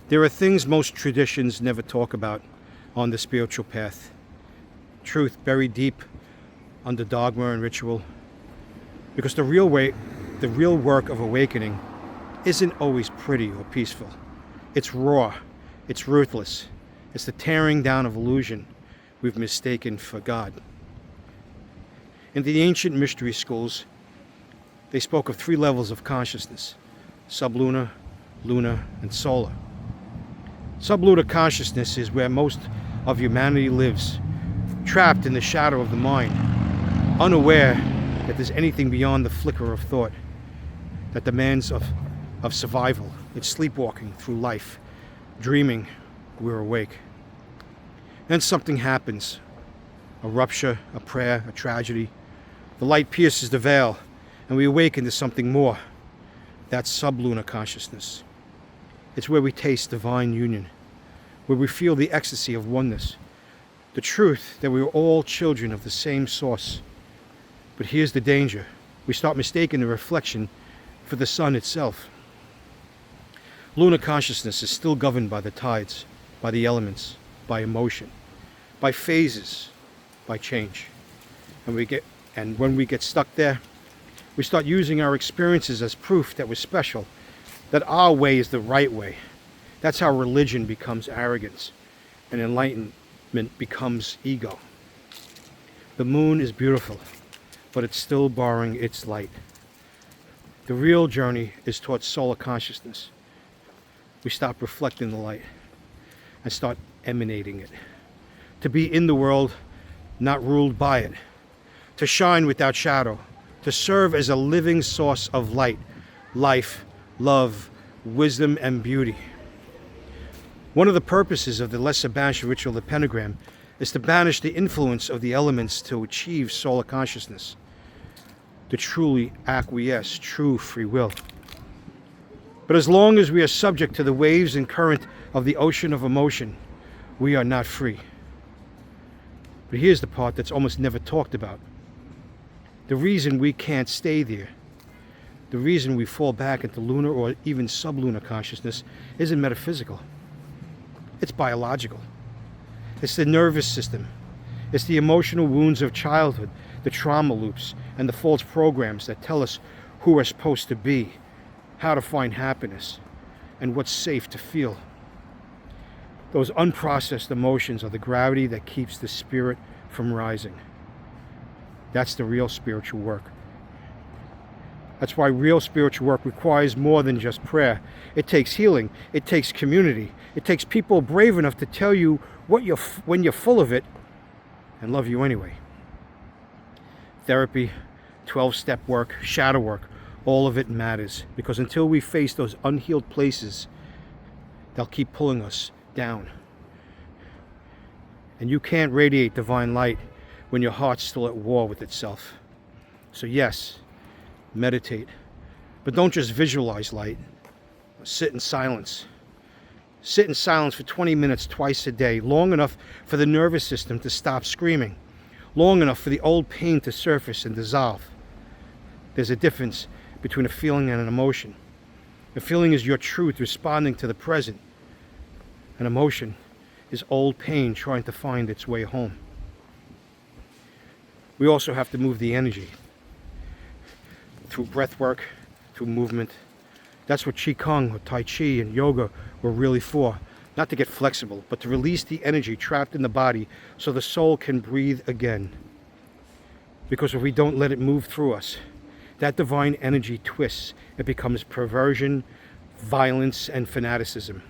There are things most traditions never talk about on the spiritual path. Truth buried deep under dogma and ritual. Because the real work of awakening isn't always pretty or peaceful. It's raw, it's ruthless, it's the tearing down of illusion we've mistaken for God. In the ancient mystery schools, they spoke of 3 levels of consciousness: sub-lunar, lunar, and solar. Sub-lunar consciousness is where most of humanity lives, trapped in the shadow of the mind, unaware that there's anything beyond the flicker of thought that demands of survival. It's sleepwalking through life, dreaming we're awake. Then something happens, a rupture, a prayer, a tragedy. The light pierces the veil, and we awaken to something more. That's sub-lunar consciousness. It's where we taste divine union, where we feel the ecstasy of oneness, the truth that we are all children of the same source. But here's the danger. We start mistaking the reflection for the sun itself. Lunar consciousness is still governed by the tides, by the elements, by emotion, by phases, by change. And when we get stuck there, we start using our experiences as proof that we're special, that our way is the right way. That's how religion becomes arrogance, and enlightenment becomes ego. The moon is beautiful, but it's still borrowing its light. The real journey is towards solar consciousness. We stop reflecting the light and start emanating it. To be in the world, not ruled by it. To shine without shadow. To serve as a living source of light, life, love, wisdom, and beauty. One of the purposes of the lesser banishment ritual, the pentagram, is to banish the influence of the elements to achieve solar consciousness, to truly acquiesce true free will. But as long as we are subject to the waves and current of the ocean of emotion, we are not free. But here's the part that's almost never talked about. The reason we can't stay there, the reason we fall back into lunar or even sub-lunar consciousness isn't metaphysical. It's biological. It's the nervous system. It's the emotional wounds of childhood, the trauma loops, and the false programs that tell us who we're supposed to be, how to find happiness, and what's safe to feel. Those unprocessed emotions are the gravity that keeps the spirit from rising. That's the real spiritual work. That's why real spiritual work requires more than just prayer. It takes healing. It takes community. It takes people brave enough to tell you when you're full of it and love you anyway. Therapy, 12-step work, shadow work, all of it matters, because until we face those unhealed places, they'll keep pulling us down. And you can't radiate divine light when your heart's still at war with itself. So yes, meditate, but don't just visualize light. Sit in silence. Sit in silence for 20 minutes twice a day, long enough for the nervous system to stop screaming, long enough for the old pain to surface and dissolve. There's a difference between a feeling and an emotion. A feeling is your truth responding to the present. An emotion is old pain trying to find its way home. We also have to move the energy through breath work, through movement. That's what Qigong or Tai Chi and yoga were really for. Not to get flexible, but to release the energy trapped in the body so the soul can breathe again. Because if we don't let it move through us, that divine energy twists. It becomes perversion, violence, and fanaticism.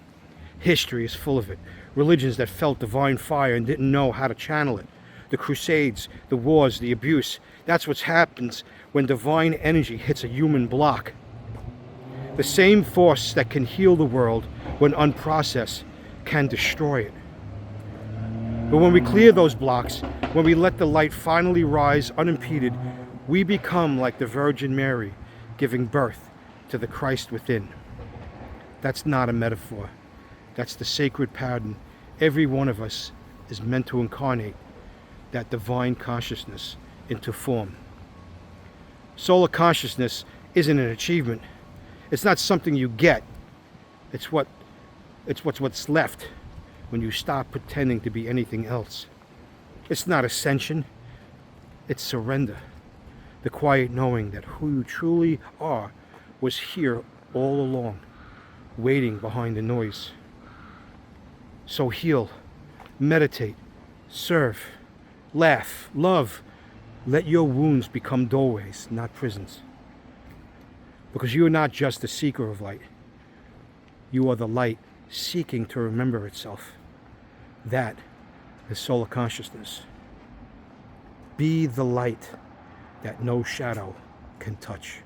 History is full of it. Religions that felt divine fire and didn't know how to channel it. The crusades, the wars, the abuse. That's what happens when divine energy hits a human block. The same force that can heal the world when unprocessed can destroy it. But when we clear those blocks, when we let the light finally rise unimpeded, we become like the Virgin Mary, giving birth to the Christ within. That's not a metaphor. That's the sacred pattern every one of us is meant to incarnate, that divine consciousness into form. Solar consciousness isn't an achievement. It's not something you get. It's what It's what's left when you stop pretending to be anything else. It's not ascension, it's surrender. The quiet knowing that who you truly are was here all along, waiting behind the noise. So heal, meditate, serve, laugh, love. Let your wounds become doorways, not prisons. Because you are not just the seeker of light. You are the light seeking to remember itself. That is solar consciousness. Be the light that no shadow can touch.